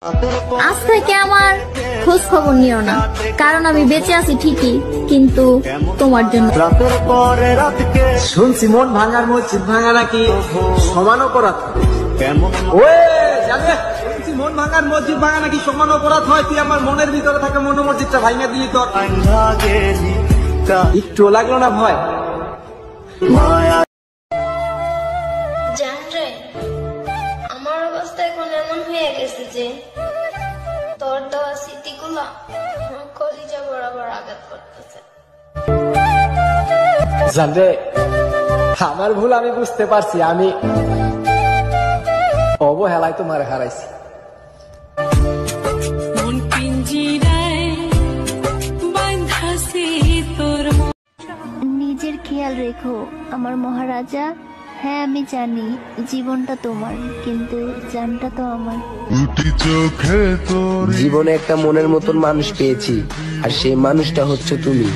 আজ থেকে আমার খোঁজ খবর নিও না, কারণ আমি বেঁচে আছি ঠিকই, কিন্তু তোমার জন্য। শুনছি মন ভাঙার মসজিদ ভাঙা নাকি সমান অপরাধ। শুনছি মন ভাঙার মসজিদ ভাঙা নাকি সমান অপরাধ হয়। তুই আমার মনের ভিতরে থাকা মন মসজিদটা ভাঙা দিলি, তোর একটু লাগলো না ভয়? জান রে, আমার অবস্থা এখন এমন হয়ে গেছে যে তোর দেওয়া স্মৃতিগুলা কলিজা বরাবর আঘাত করতেছে। জানরে, আমার ভুল আমি বুঝতে পারছি। আমি অবহেলায় তোমার হারাইছি। নিজের খেয়াল রেখো আমার মহারাজা। হ্যাঁ আমি জানি জীবনটা তোমার, কিন্তু জানটা তো আমার। জীবনে একটা মনের মতন মানুষ পেয়েছি, আর সেই মানুষটা হচ্ছে তুমি।